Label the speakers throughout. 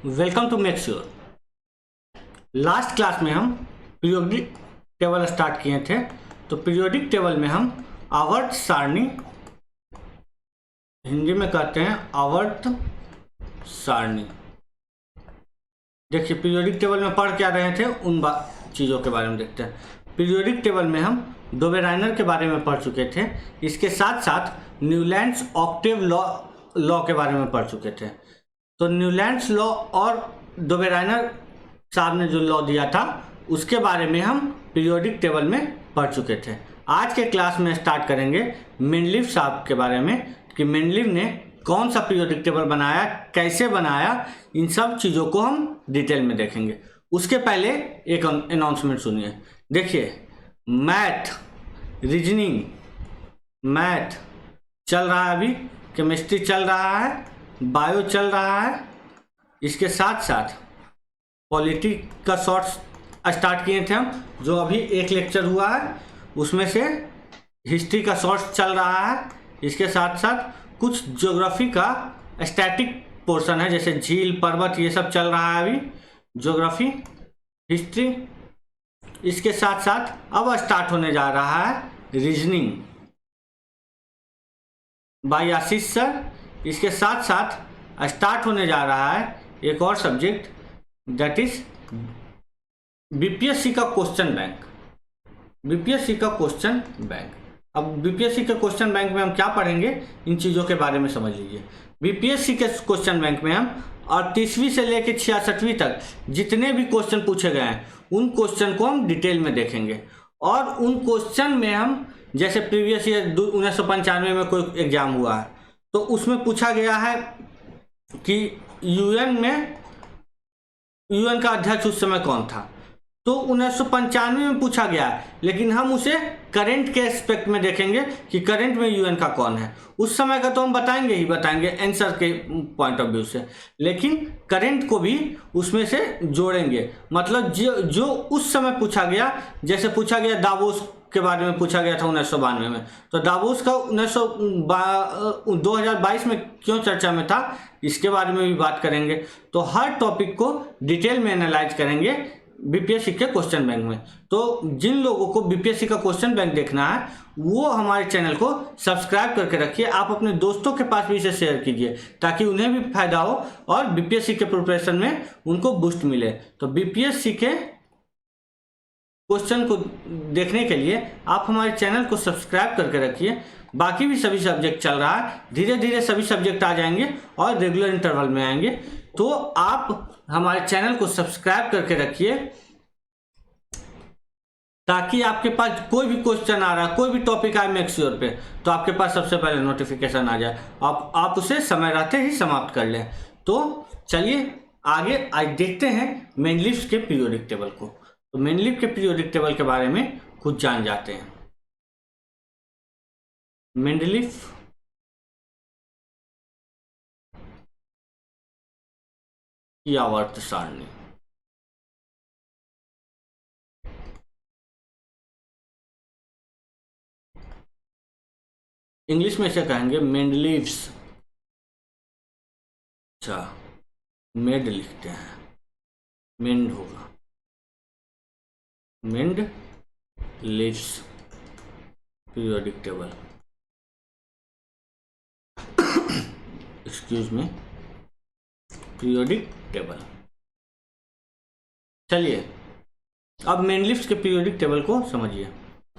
Speaker 1: Welcome to make sure. Last class में हम periodic table start किए थे। तो पीरियोडिक टेबल में हम आवर्त सारणी, हिंदी में कहते हैं आवर्त सारणी। देखिए पीरियोडिक टेबल में पढ़ क्या रहे थे, उन चीज़ों के बारे में देखते हैं। पीरियोडिक टेबल में हम डोबेराइनर के बारे में पढ़ चुके थे। इसके साथ साथ न्यूलैंड्स ऑक्टेव लॉ के बारे में पढ़ चुके थे। तो न्यूलैंड्स लॉ और डोबेराइनर साहब ने जो लॉ दिया था उसके बारे में हम पीरियोडिक टेबल में पढ़ चुके थे। आज के क्लास में स्टार्ट करेंगे मेंडलीव साहब के बारे में कि मेंडलीव ने कौन सा पीरियोडिक टेबल बनाया, कैसे बनाया, इन सब चीज़ों को हम डिटेल में देखेंगे। उसके पहले एक अनाउंसमेंट सुनिए। देखिए मैथ, रीजनिंग, मैथ चल रहा है, अभी केमिस्ट्री चल रहा है, बायो चल रहा है। इसके साथ साथ पॉलिटी का शॉर्ट्स स्टार्ट किए थे हम, जो अभी एक लेक्चर हुआ है उसमें से हिस्ट्री का शॉर्ट्स चल रहा है। इसके साथ साथ कुछ ज्योग्राफी का स्टैटिक पोर्शन है, जैसे झील, पर्वत, ये सब चल रहा है अभी, ज्योग्राफी, हिस्ट्री। इसके साथ साथ अब स्टार्ट होने जा रहा है रीजनिंग बाय आशीष सर। इसके साथ साथ स्टार्ट होने जा रहा है एक और सब्जेक्ट, दैट इज बीपीएससी का क्वेश्चन बैंक। बीपीएससी का क्वेश्चन बैंक। अब बीपीएससी के क्वेश्चन बैंक में हम क्या पढ़ेंगे, इन चीज़ों के बारे में समझ लीजिए। बीपीएससी के क्वेश्चन बैंक में हम 38वीं से लेकर 66वीं तक जितने भी क्वेश्चन पूछे गए हैं उन क्वेश्चन को हम डिटेल में देखेंगे। और उन क्वेश्चन में हम, जैसे प्रीवियस ईयर 1995 में कोई एग्जाम हुआ है तो उसमें पूछा गया है कि यूएन का अध्यक्ष उस समय कौन था, तो 1995 में पूछा गया है, लेकिन हम उसे करंट के एस्पेक्ट में देखेंगे कि करंट में यूएन का कौन है। उस समय का तो हम बताएंगे आंसर के पॉइंट ऑफ व्यू से, लेकिन करंट को भी उसमें से जोड़ेंगे। मतलब जो उस समय पूछा गया, जैसे पूछा गया दावोस के बारे में पूछा गया था 1992 में, तो दावोस का 2022 में क्यों चर्चा में था, इसके बारे में भी बात करेंगे। तो हर टॉपिक को डिटेल में एनालाइज करेंगे बीपीएससी के क्वेश्चन बैंक में। तो जिन लोगों को बीपीएससी का क्वेश्चन बैंक देखना है वो हमारे चैनल को सब्सक्राइब करके रखिए। आप अपने दोस्तों के पास भी इसे शेयर कीजिए ताकि उन्हें भी फायदा हो और बीपीएससी के प्रिपरेशन में उनको बूस्ट मिले। तो बीपीएससी के क्वेश्चन को देखने के लिए आप हमारे चैनल को सब्सक्राइब करके रखिए। बाकी भी सभी सब्जेक्ट चल रहा है, धीरे धीरे सभी सब्जेक्ट आ जाएंगे और रेगुलर इंटरवल में आएंगे। तो आप हमारे चैनल को सब्सक्राइब करके रखिए ताकि आपके पास कोई भी क्वेश्चन आ रहा है, कोई भी टॉपिक आए मेक श्योर पे, तो आपके पास सबसे पहले नोटिफिकेशन आ जाए, आप उसे समय रहते ही समाप्त कर लें। तो चलिए आगे आज देखते हैं मेंडलीव के पीरियोडिक टेबल को। तो मेंडलीव के पीरियोडिक टेबल के बारे में कुछ जान जाते हैं। मेंडलीव की आवर्त सारणी। इंग्लिश में इसे कहेंगे मेंडलीव्स। अच्छा, मेड लिखते हैं, मेंड होगा, Mendeleev's periodic table. Excuse me, periodic table. चलिए अब मेंडलीव के पीरियोडिक टेबल को समझिए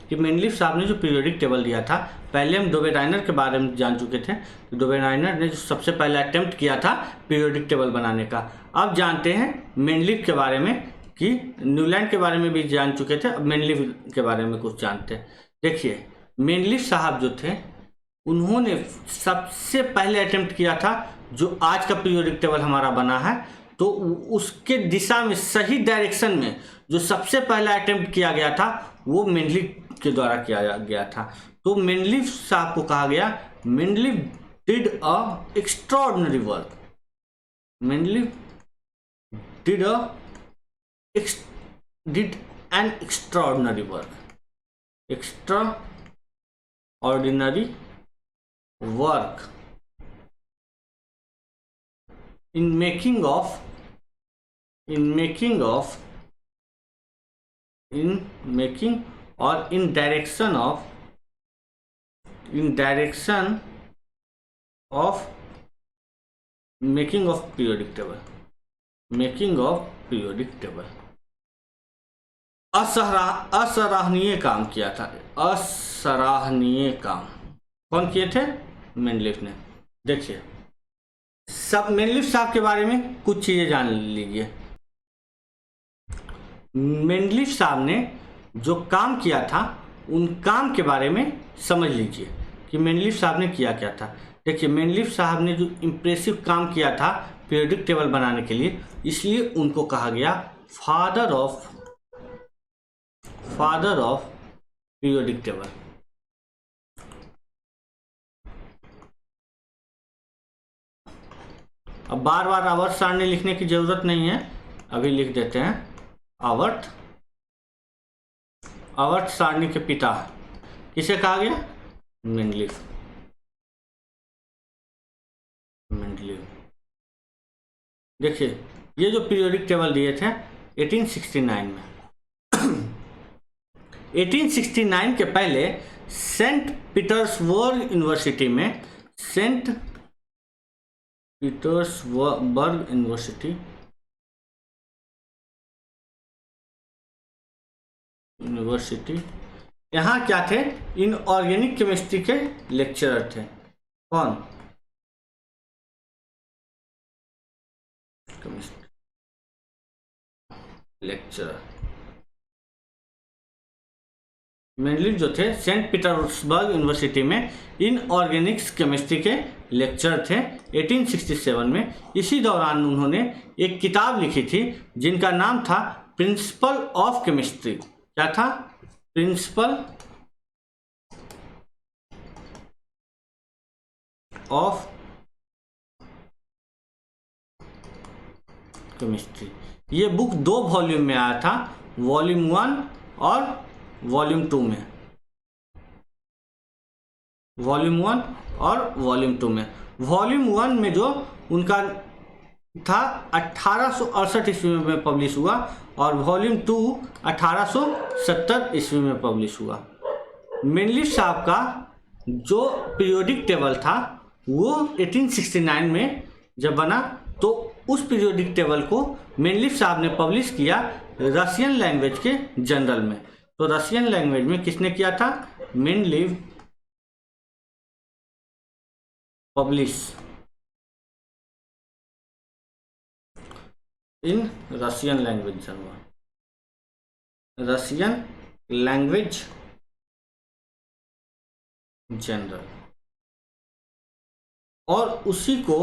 Speaker 1: कि मेंडलीव साहब ने जो पीरियोडिक टेबल दिया था, पहले हम डोबेराइनर के बारे में जान चुके थे। डोबेराइनर ने जो सबसे पहले अटेम्प्ट किया था पीरियोडिक टेबल बनाने का। अब जानते हैं मेंडलीव के बारे में, कि न्यूलैंड के बारे में भी जान चुके थे, अब मेंडलीव के बारे में कुछ जानते हैं। देखिए मेंडलीव साहब जो थे उन्होंने सबसे पहले अटेम्प्ट किया था जो आज का पीरियोडिक टेबल हमारा बना है, तो उसके दिशा में, सही डायरेक्शन में जो सबसे पहला अटेम्प्ट किया गया था वो मेंडलीव के द्वारा किया गया था। तो मेंडलीव साहब को कहा गया Mendeleev did a extraordinary work. Mendeleev did an extraordinary work, extraordinary work in making of in making और in direction of making of periodic table असराहनीय काम किया था। असराहनीय काम कौन किए थे? मेंडलीफ ने। देखिए सब मेंडलीफ साहब के बारे में कुछ चीजें जान लीजिए। मेंडलीफ साहब ने जो काम किया था उन काम के बारे में समझ लीजिए कि मेंडलीफ साहब ने किया क्या था। देखिए मेंडलीफ साहब ने जो इम्प्रेसिव काम किया था पीरियोडिक टेबल बनाने के लिए, इसलिए उनको कहा गया फादर ऑफ पीरियोडिक टेबल। अब बार बार आवर्त सारणी लिखने की जरूरत नहीं है, अभी लिख देते हैं। आवर्त सारणी के पिता किसे कहा गया? मेंडलीफ। देखिए ये जो पीरियोडिक टेबल दिए थे 1869 में 1869 के पहले सेंट पीटर्सबर्ग यूनिवर्सिटी यहाँ क्या थे? इनऑर्गेनिक केमिस्ट्री के लेक्चरर थे। कौन? Chemistry lecturer. मेंडलीफ जो थे सेंट पीटर्सबर्ग यूनिवर्सिटी में इनऑर्गेनिक्स केमिस्ट्री के लेक्चरर थे 1867 में। इसी दौरान उन्होंने एक किताब लिखी थी जिनका नाम था प्रिंसिपल ऑफ केमिस्ट्री। क्या था? Principle of chemistry. ये बुक 2 वॉल्यूम में आया था, वॉल्यूम 1 और वॉल्यूम 2 में। वॉल्यूम 1 और वॉल्यूम 2 में। वॉल्यूम 1 में जो उनका था 1868 ईस्वी में पब्लिश हुआ और वॉल्यूम 2 1870 ईस्वी में पब्लिश हुआ। मेंडलीफ साहब का जो पीरियोडिक टेबल था वो 1869 में जब बना तो उस पीरियोडिक टेबल को मेंडलीफ साहब ने पब्लिश किया रशियन लैंग्वेज के जर्नल में। तो रशियन लैंग्वेज में किसने किया था? Mendeleev publish in Russian language journal. और उसी को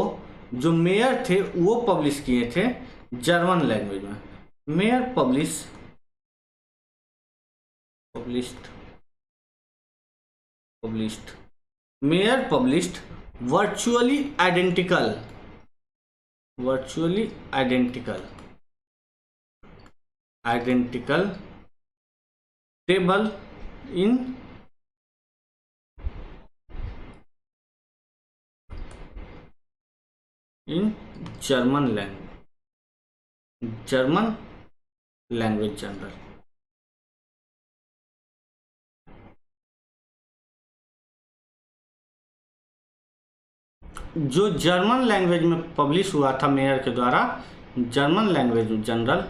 Speaker 1: जो मेयर थे वो पब्लिश किए थे जर्मन लैंग्वेज में। Mayor published mayor published virtually identical table in German language journal। जो जर्मन लैंग्वेज में पब्लिश हुआ था मेयर के द्वारा, जर्मन लैंग्वेज जनरल,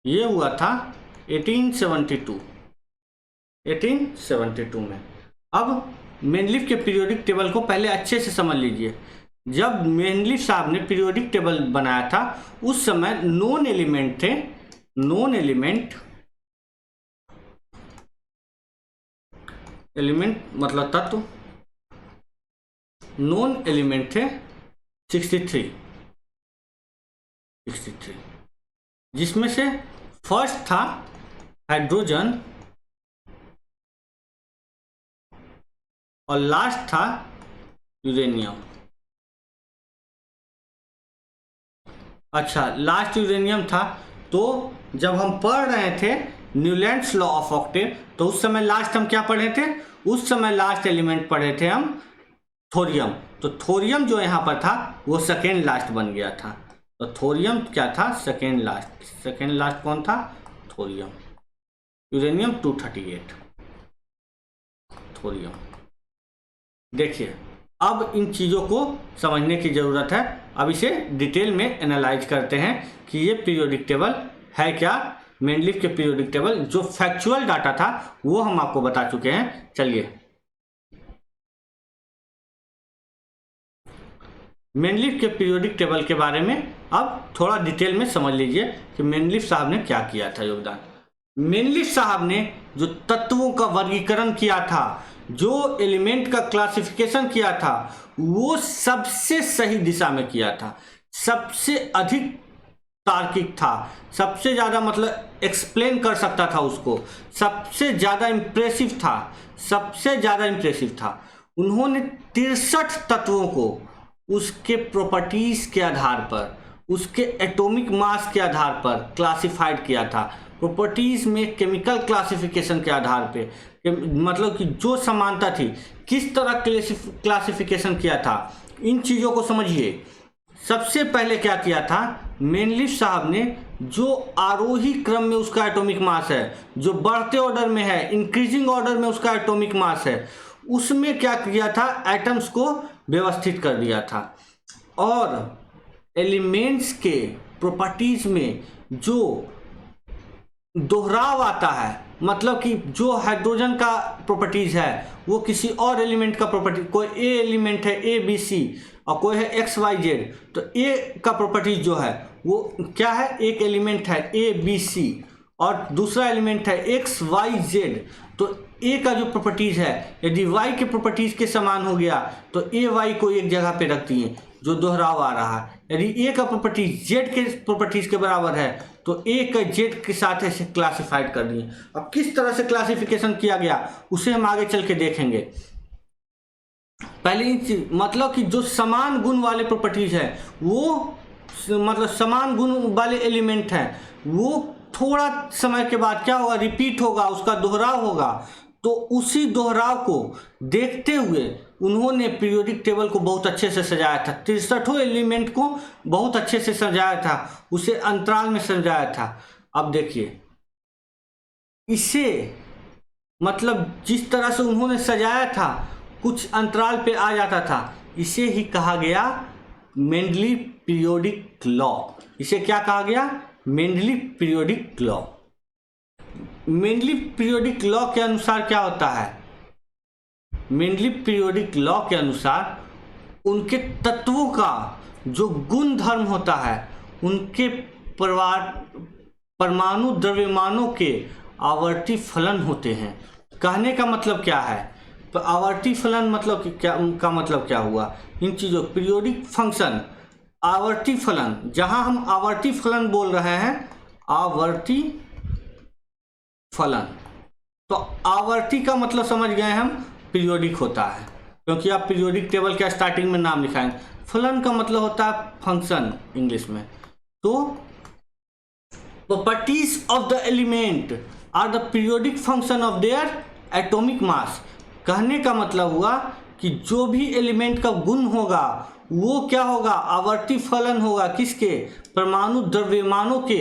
Speaker 1: ये हुआ था 1872 में। अब मेंडलीफ के पीरियोडिक टेबल को पहले अच्छे से समझ लीजिए। जब मेंडलीफ साहब ने पीरियोडिक टेबल बनाया था उस समय नोन एलिमेंट थे, एलिमेंट मतलब तत्व, नॉन एलिमेंट थे 63, जिसमें से फर्स्ट था हाइड्रोजन और लास्ट था यूरेनियम। अच्छा, लास्ट यूरेनियम था। तो जब हम पढ़ रहे थे न्यूलैंड्स लॉ ऑफ ऑक्टेव तो उस समय लास्ट हम क्या पढ़े थे? उस समय लास्ट एलिमेंट पढ़े थे हम थोरियम। तो थोरियम जो यहाँ पर था वो सेकेंड लास्ट बन गया था। तो थोरियम क्या था? Second last. सेकेंड लास्ट कौन था? थोरियम। Uranium 238, thorium. देखिए अब इन चीज़ों को समझने की ज़रूरत है। अब इसे डिटेल में एनालाइज करते हैं कि ये पीरियोडिक टेबल है क्या। मेंडलीफ के पीरियोडिक टेबल जो फैक्चुअल डाटा था वो हम आपको बता चुके हैं। चलिए मेंडलीफ के पीरियोडिक टेबल के बारे में अब थोड़ा डिटेल में समझ लीजिए कि मेंडलीफ साहब ने क्या किया था योगदान। मेंडलीफ साहब ने जो तत्वों का वर्गीकरण किया था, जो एलिमेंट का क्लासिफिकेशन किया था, वो सबसे सही दिशा में किया था, सबसे अधिक तार्किक था, सबसे ज़्यादा मतलब एक्सप्लेन कर सकता था उसको, सबसे ज़्यादा इम्प्रेसिव था, सबसे ज़्यादा इम्प्रेसिव था। उन्होंने 63 तत्वों को उसके प्रॉपर्टीज़ के आधार पर, उसके एटॉमिक मास के आधार पर क्लासिफाइड किया था। प्रॉपर्टीज़ में केमिकल क्लासिफिकेशन के आधार पे, मतलब कि जो समानता थी, किस तरह क्लासिफिकेशन किया था, इन चीज़ों को समझिए। सबसे पहले क्या किया था मेंडलीफ साहब ने, जो आरोही क्रम में उसका एटॉमिक मास है, जो बढ़ते ऑर्डर में है, इंक्रीजिंग ऑर्डर में उसका एटॉमिक मास है, उसमें क्या किया था? एटम्स को व्यवस्थित कर दिया था। और एलिमेंट्स के प्रॉपर्टीज में जो दोहराव आता है, मतलब कि जो हाइड्रोजन का प्रॉपर्टीज है वो किसी और एलिमेंट का प्रॉपर्टी, कोई ए एलिमेंट है ए बी सी और कोई है एक्स वाई जेड, तो ए का प्रॉपर्टीज जो है वो क्या है? एक एलिमेंट है ए बी सी और दूसरा एलिमेंट है एक्स वाई जेड। तो ए का जो प्रॉपर्टीज है यदि वाई के प्रॉपर्टीज के समान हो गया तो ए वाई को एक जगह पे रखती है, जो दोहराव आ रहा है। यदि ए का प्रॉपर्टीज जेड के प्रॉपर्टीज के बराबर है तो ए का जेड के साथ ऐसे क्लासिफाइड कर दिए। अब किस तरह से क्लासिफिकेशन किया गया उसे हम आगे चल के देखेंगे। पहले मतलब कि जो समान गुण वाले प्रॉपर्टीज है, वो मतलब समान गुण वाले एलिमेंट हैं, वो थोड़ा समय के बाद क्या होगा? रिपीट होगा, उसका दोहराव होगा। तो उसी दोहराव को देखते हुए उन्होंने पीरियोडिक टेबल को बहुत अच्छे से सजाया था। 63 एलिमेंट को बहुत अच्छे से सजाया था, उसे अंतराल में सजाया था। अब देखिए इसे मतलब जिस तरह से उन्होंने सजाया था, कुछ अंतराल पे आ जाता था, इसे ही कहा गया मेंडलीफ पीरियोडिक लॉ। इसे क्या कहा गया? Mendeleev periodic law. Mendeleev periodic law के अनुसार क्या होता है? मेंडलीफ पीरियोडिक लॉ के अनुसार उनके तत्वों का जो गुण धर्म होता है, उनके परमाणु द्रव्यमानों के आवर्ती फलन होते हैं। कहने का मतलब क्या है? तो आवर्ती फलन मतलब कि क्या का मतलब क्या हुआ? इन चीज़ों पीरियोडिक फंक्शन, आवर्ती फलन, जहां हम आवर्ती फलन बोल रहे हैं, आवर्ती फलन, तो आवर्ती का मतलब समझ गए हम, पीरियोडिक होता है, क्योंकि आप पीरियोडिक टेबल का स्टार्टिंग में नाम लिखाएंगे। फलन का मतलब होता है फंक्शन इंग्लिश में। तो properties of the element are the periodic function of their atomic mass. कहने का मतलब हुआ कि जो भी एलिमेंट का गुण होगा वो क्या होगा? आवर्ती फलन होगा। किसके? परमाणु द्रव्यमानों के,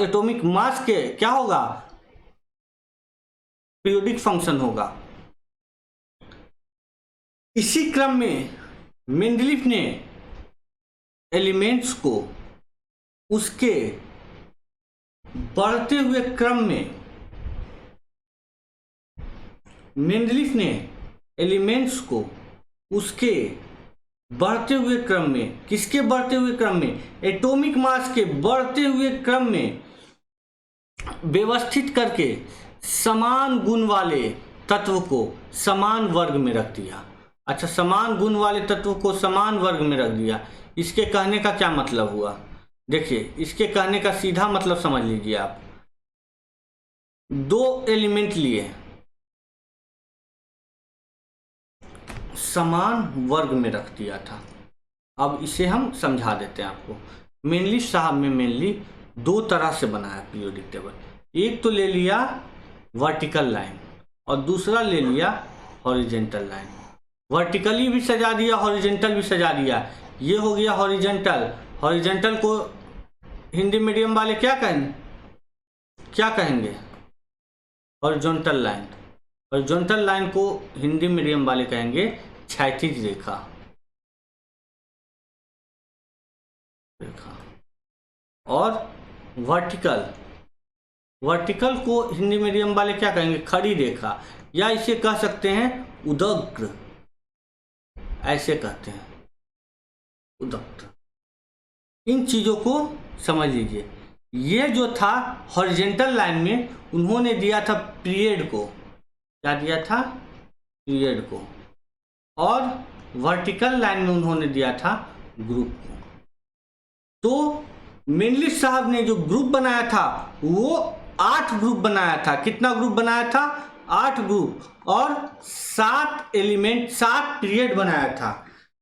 Speaker 1: एटॉमिक मास के क्या होगा? पीरियोडिक फंक्शन होगा। इसी क्रम में मेंडलीफ ने एलिमेंट्स को उसके बढ़ते हुए क्रम में, मेंडलीफ ने एलिमेंट्स को उसके बढ़ते हुए क्रम में, किसके बढ़ते हुए क्रम में? एटॉमिक मास के बढ़ते हुए क्रम में व्यवस्थित करके समान गुण वाले तत्व को समान वर्ग में रख दिया। अच्छा, समान गुण वाले तत्व को समान वर्ग में रख दिया, इसके कहने का क्या मतलब हुआ? देखिए, इसके कहने का सीधा मतलब समझ लीजिए आप। दो एलिमेंट लिए, समान वर्ग में रख दिया था। अब इसे हम समझा देते हैं आपको। मेंडलीफ साहब में मेनली दो तरह से बना है पीरियोडिक टेबल। एक तो ले लिया वर्टिकल लाइन और दूसरा ले लिया हॉरिजेंटल लाइन। वर्टिकली भी सजा दिया, हॉरिजेंटल भी सजा दिया। ये हो गया हॉरिजेंटल। हॉरिजेंटल को हिंदी मीडियम वाले क्या कहेंगे? Horizontal line. हॉरिजॉन्टल लाइन को हिंदी मीडियम वाले कहेंगे क्षैतिज रेखा। और वर्टिकल, वर्टिकल को हिंदी मीडियम वाले क्या कहेंगे? खड़ी रेखा, या इसे कह सकते हैं उदग्र, ऐसे कहते हैं उदग्र। इन चीजों को समझ लीजिए। ये जो था हॉरिजेंटल लाइन में उन्होंने दिया था पीरियड को, क्या दिया था? पीरियड को। और वर्टिकल लाइन में उन्होंने दिया था ग्रुप को। तो मेनलिस्ट साहब ने जो ग्रुप बनाया था वो 8 ग्रुप बनाया था। कितना ग्रुप बनाया था? 8 ग्रुप, और 7 एलिमेंट, 7 पीरियड बनाया था।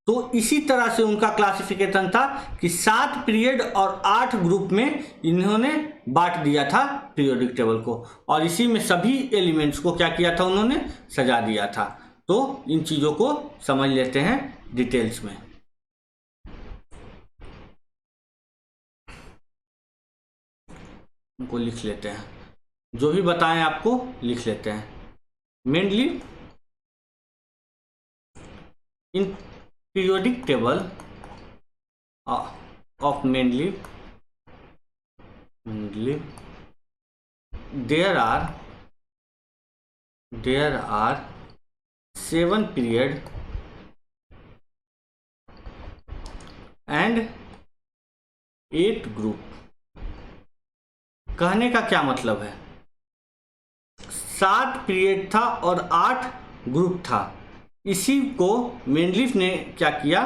Speaker 1: तो इसी तरह से उनका क्लासिफिकेशन था कि 7 पीरियड और 8 ग्रुप में इन्होंने बांट दिया था पीरियोडिक टेबल को, और इसी में सभी एलिमेंट्स को क्या किया था? उन्होंने सजा दिया था। तो इन चीजों को समझ लेते हैं डिटेल्स में। उनको लिख लेते हैं, जो भी बताएं आपको लिख लेते हैं। Mainly in periodic table of mainly there are 7 period and 8 group। कहने का क्या मतलब है? 7 पीरियड था और 8 ग्रुप था। इसी को मेनलिफ ने क्या किया?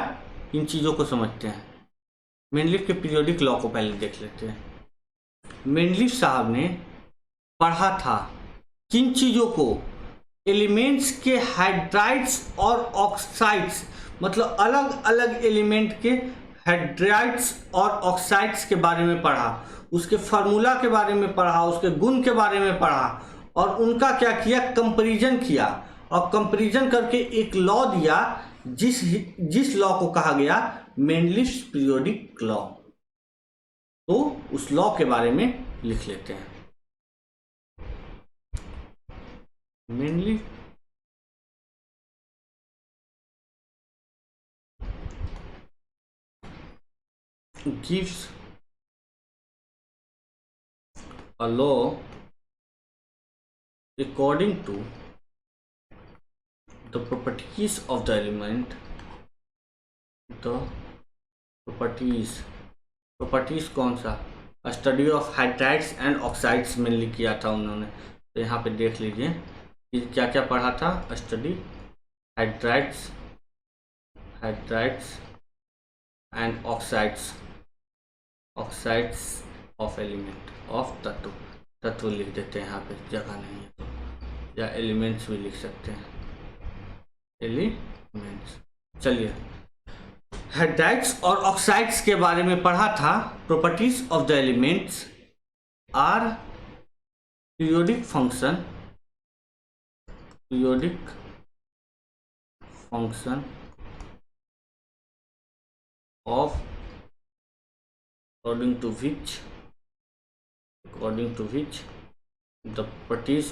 Speaker 1: इन चीज़ों को समझते हैं। मेनलिफ के पीरियोडिक लॉ को पहले देख लेते हैं। मेनलिफ साहब ने पढ़ा था किन चीज़ों को? एलिमेंट्स के हाइड्राइड्स और ऑक्साइड्स, मतलब अलग अलग एलिमेंट के हाइड्राइड्स और ऑक्साइड्स के बारे में पढ़ा, उसके फार्मूला के बारे में पढ़ा, उसके गुण के बारे में पढ़ा, और उनका क्या किया? कंपैरिजन किया, और कंपैरिजन करके एक लॉ दिया जिस लॉ को कहा गया मेनलिफ्स पीरियोडिक लॉ। तो उस लॉ के बारे में लिख लेते हैं। Mainly gives a law according to the properties of the element, the properties कौन सा? Study of hydrides and oxides mainly किया था उन्होंने। तो यहाँ पे देख लीजिए कि क्या क्या पढ़ा था। Study hydrides and oxides of element, of तत्व लिख देते हैं यहाँ पे, जगह नहीं है तो, या एलिमेंट्स भी लिख सकते हैं, एलिमेंट्स। चलिए, हाइड्राइड्स और ऑक्साइड्स के बारे में पढ़ा था। Properties of the elements are periodic function of according to which the properties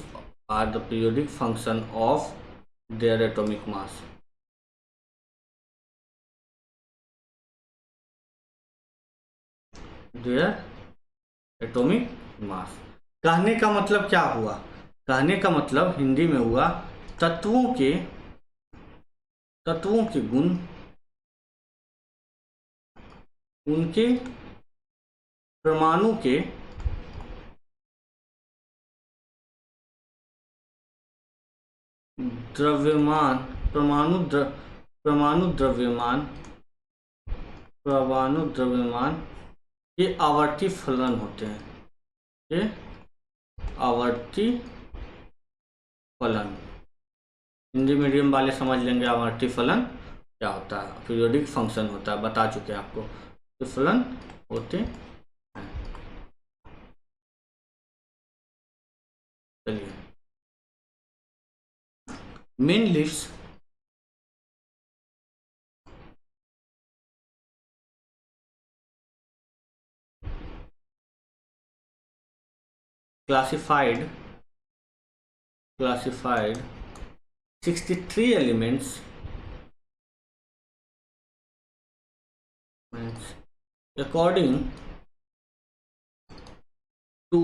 Speaker 1: are the periodic function of their atomic mass। कहने का मतलब क्या हुआ? कहने का मतलब हिंदी में हुआ तत्वों के गुण, उनके परमाणु के द्रव्यमान, परमाणु द्रव्यमान के आवर्ती फलन होते हैं। ये आवर्ती फलन हिंदी मीडियम वाले समझ लेंगे। आवर्ती फलन क्या होता है? पीरियोडिक फंक्शन होता है, बता चुके हैं आपको। तो फलन होते हैं। चलिए, classified 63 elements according to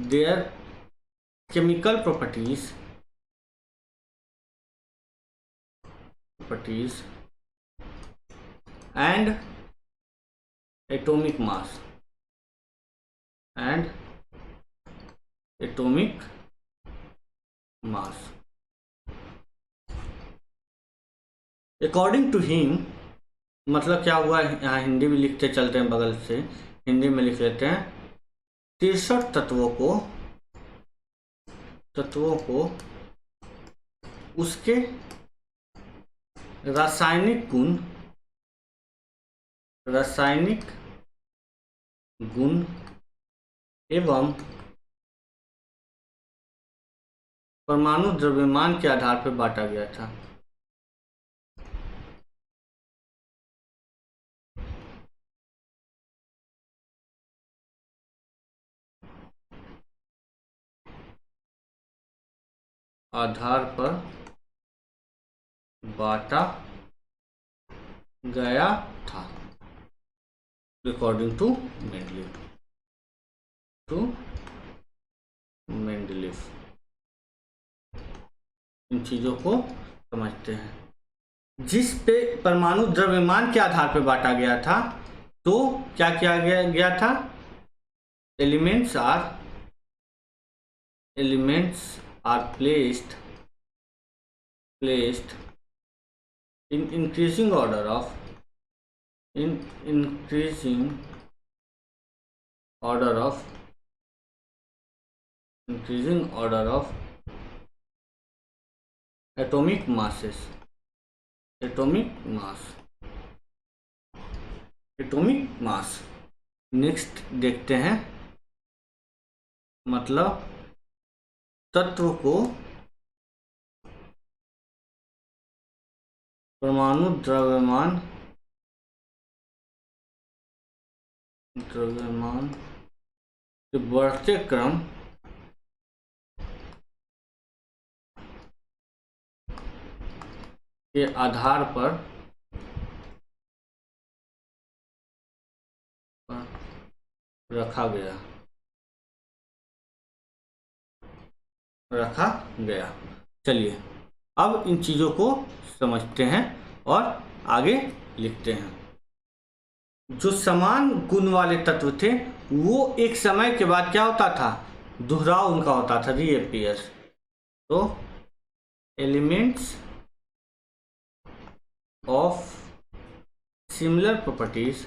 Speaker 1: their chemical properties and atomic mass according to him मतलब क्या हुआ, यहाँ हिंदी भी लिखते चलते हैं, बगल से हिंदी में लिख लेते हैं। 63 तत्वों को उसके रासायनिक गुण एवं परमाणु द्रव्यमान के आधार पर बांटा गया था। आधार पर बांटा गया था अकॉर्डिंग टू मेंडलीफ। इन चीजों को समझते हैं। जिस पे परमाणु द्रव्यमान के आधार पर बांटा गया था, तो क्या किया गया था, elements are placed in increasing order of atomic mass। Next देखते हैं, मतलब तत्व को परमाणु द्रव्यमान के बढ़ते क्रम के आधार पर रखा गया। चलिए अब इन चीजों को समझते हैं और आगे लिखते हैं। जो समान गुण वाले तत्व थे वो एक समय के बाद क्या होता था, दोहराव उनका होता था, रीअपियर्स। तो elements of similar properties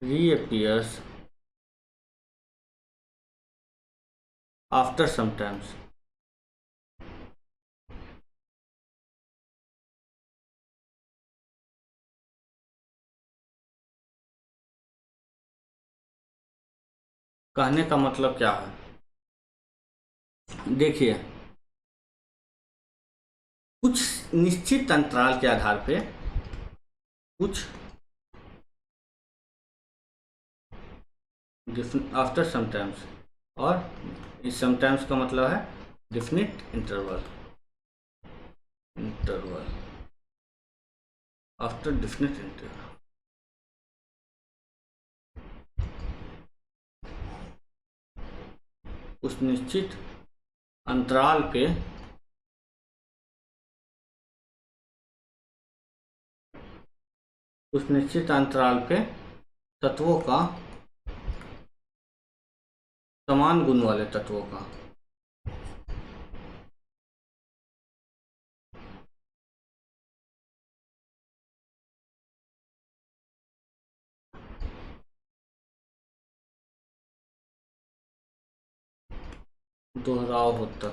Speaker 1: reappears after some time। कहने का मतलब क्या है, देखिए कुछ निश्चित अंतराल के आधार पे कुछ आफ्टर समटाइम्स, और इस समटाइम्स का मतलब है definite interval after definite interval. उस निश्चित अंतराल पे तत्वों का, समान गुण वाले तत्वों का दोहराव होता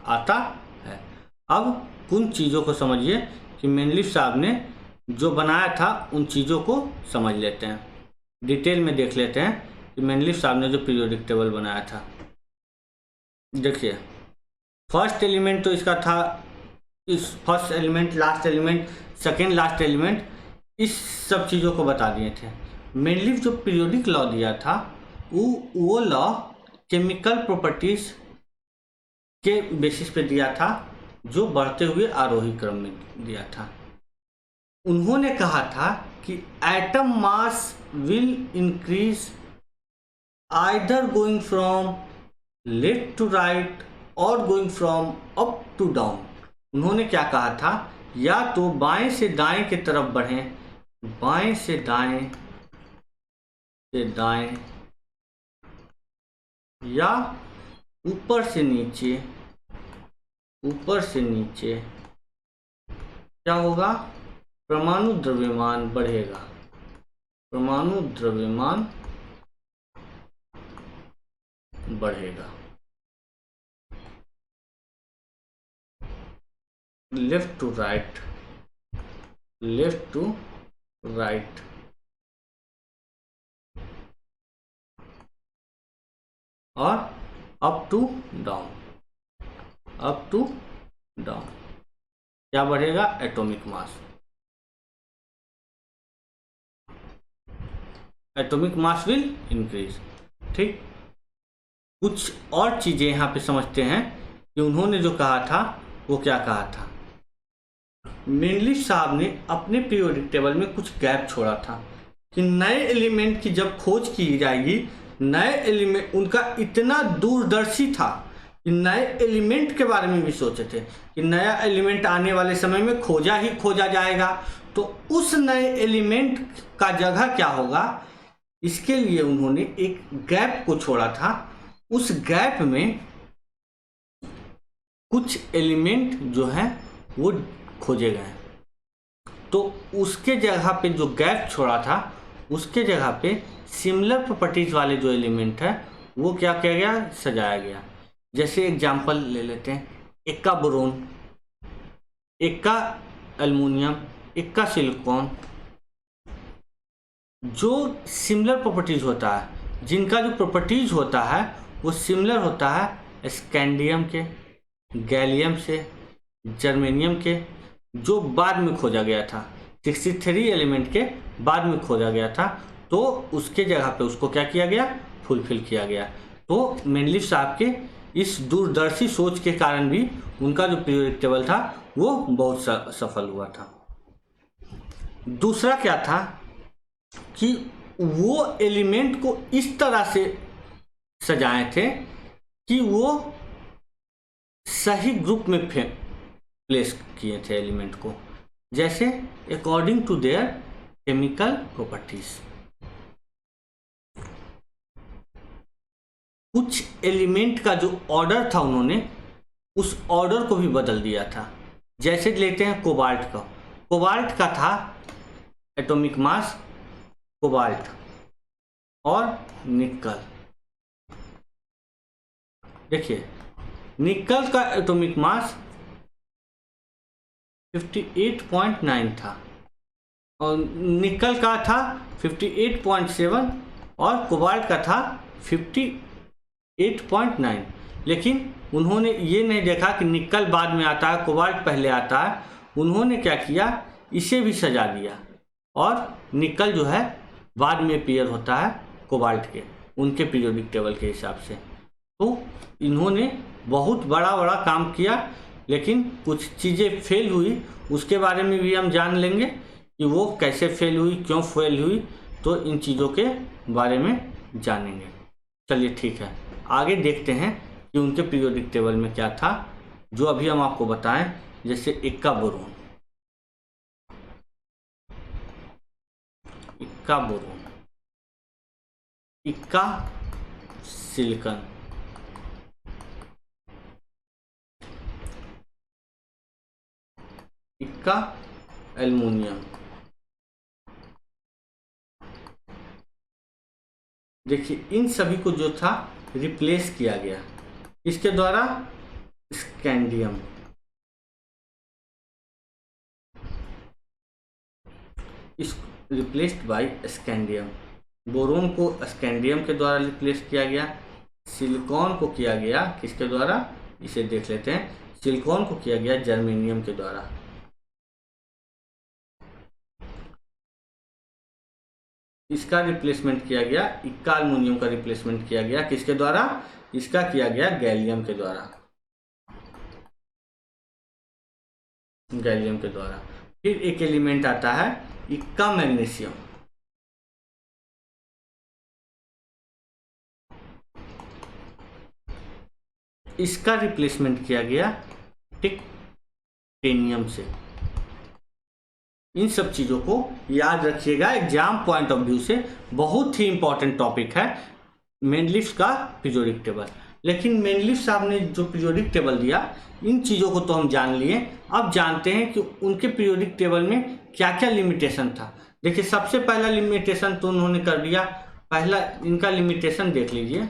Speaker 1: आता है। अब उन चीज़ों को समझिए कि मेंडलीफ साहब ने जो बनाया था उन चीज़ों को समझ लेते हैं, डिटेल में देख लेते हैं मेंडलीफ साहब ने जो पीरियोडिक टेबल बनाया था। देखिए फर्स्ट एलिमेंट तो इसका था, इस first element, last element, second last element, इस सब चीज़ों को बता दिए थे। मेंडलीफ जो पीरियोडिक लॉ दिया था वो लॉ केमिकल प्रॉपर्टीज के बेसिस पे दिया था, जो बढ़ते हुए आरोही क्रम में दिया था। उन्होंने कहा था कि atom mass will increase either going from left to right और going from up to down. उन्होंने क्या कहा था, या तो बाएं से दाएं की तरफ बढ़ें, बाएं से दाएं या ऊपर से नीचे, ऊपर से नीचे। क्या होगा, परमाणु द्रव्यमान बढ़ेगा, परमाणु द्रव्यमान बढ़ेगा। Left to right, left to right, और up to down, up to down. क्या बढ़ेगा, atomic mass, atomic mass will increase. ठीक, कुछ और चीजें यहाँ पे समझते हैं कि उन्होंने जो कहा था वो क्या कहा था। मेंडलीफ साहब ने अपने पीरियोडिक टेबल में कुछ गैप छोड़ा था कि नए एलिमेंट की जब खोज की जाएगी, नए एलिमेंट, उनका इतना दूरदर्शी था कि नए एलिमेंट के बारे में भी सोचे थे कि नया एलिमेंट आने वाले समय में खोजा ही खोजा जाएगा, तो उस नए एलिमेंट का जगह क्या होगा, इसके लिए उन्होंने एक गैप को छोड़ा था। उस गैप में कुछ एलिमेंट जो हैं वो खोजे गए, तो उसके जगह पे जो गैप छोड़ा था, उसके जगह पे सिमिलर प्रॉपर्टीज वाले जो एलिमेंट है वो क्या किया गया, सजाया गया। जैसे एग्जांपल ले लेते हैं, एक का बोरोन, एक का एल्युमिनियम, एक का सिलिकॉन। जो सिमिलर प्रॉपर्टीज होता है, जिनका जो प्रॉपर्टीज होता है वो सिमिलर होता है स्कैंडियम के, गैलियम से, जर्मेनियम के, जो बाद में खोजा गया था, 63 एलिमेंट के बाद में खोजा गया था, तो उसके जगह पे उसको क्या किया गया, फुलफिल किया गया। तो मेंडलीफ साहब के इस दूरदर्शी सोच के कारण भी उनका जो पीरियोडिक टेबल था वो बहुत सफल हुआ था। दूसरा क्या था कि वो एलिमेंट को इस तरह से सजाए थे कि वो सही ग्रुप में प्लेस किए थे एलिमेंट को, जैसे according to their chemical properties. कुछ एलिमेंट का जो ऑर्डर था उन्होंने उस ऑर्डर को भी बदल दिया था। जैसे लेते हैं कोबाल्ट का, कोबाल्ट का था एटॉमिक मास, कोबाल्ट और निकल। देखिए निकल का एटॉमिक मास 58.9 था और निकल का था 58.7 और कोबाल्ट का था 58.9। लेकिन उन्होंने ये नहीं देखा कि निकल बाद में आता है, कोबाल्ट पहले आता है। उन्होंने क्या किया, इसे भी सजा दिया और निकल जो है बाद में अपीयर होता है कोबाल्ट के, उनके पीरियोडिक टेबल के हिसाब से। तो इन्होंने बहुत बड़ा काम किया, लेकिन कुछ चीज़ें फेल हुई, उसके बारे में भी हम जान लेंगे कि वो कैसे फेल हुई, क्यों फेल हुई, तो इन चीज़ों के बारे में जानेंगे। चलिए ठीक है, आगे देखते हैं कि उनके पीरियोडिक टेबल में क्या था जो अभी हम आपको बताएं। जैसे इक्का बोरोन, इक्का बोरोन, इक्का सिलिकॉन, इक्का एल्युमिनियम। देखिए इन सभी को जो था रिप्लेस किया गया इसके द्वारा, स्कैंडियम, इस रिप्लेस्ड बाय स्कैंडियम। बोरोन को स्कैंडियम के द्वारा रिप्लेस किया गया। सिलिकॉन को किया गया किसके द्वारा, इसे देख लेते हैं। सिलिकॉन को किया गया जर्मेनियम के द्वारा। इसका रिप्लेसमेंट किया गया, इक्का अल्युमिनियम का रिप्लेसमेंट किया गया किसके द्वारा, इसका किया गया गैलियम के द्वारा। गैलियम के द्वारा। फिर एक एलिमेंट आता है इक्का मैग्नीशियम। इसका रिप्लेसमेंट किया गया टिटेनियम से। इन सब चीज़ों को याद रखिएगा, एग्जाम पॉइंट ऑफ व्यू से बहुत ही इंपॉर्टेंट टॉपिक है मेंडलीफ का पीरियोडिक टेबल। लेकिन मेंडलीफ साहब ने जो पीरियोडिक टेबल दिया, इन चीज़ों को तो हम जान लिए, अब जानते हैं कि उनके पीरियोडिक टेबल में क्या क्या लिमिटेशन था। देखिए, सबसे पहला लिमिटेशन तो उन्होंने कर दिया। पहला इनका लिमिटेशन देख लीजिए।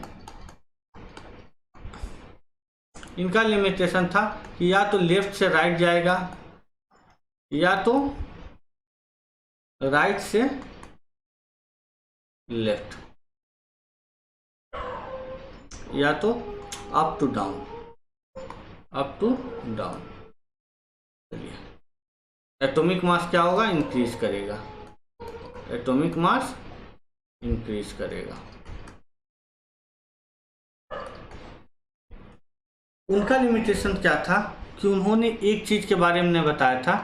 Speaker 1: इनका लिमिटेशन था कि या तो लेफ्ट से राइट जाएगा, या तो राइट से लेफ्ट, या तो up to down, up to down. चलिए, एटॉमिक मास क्या होगा, इंक्रीज करेगा। एटॉमिक मास इंक्रीज करेगा। उनका लिमिटेशन क्या था कि उन्होंने एक चीज के बारे में बताया था,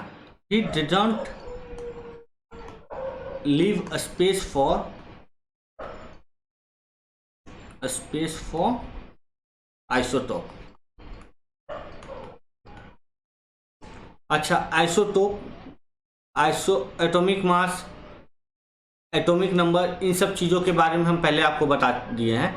Speaker 1: he didn't leave a space for isotope. अच्छा, एटॉमिक मास, एटॉमिक नंबर, इन सब चीज़ों के बारे में हम पहले आपको बता दिए हैं।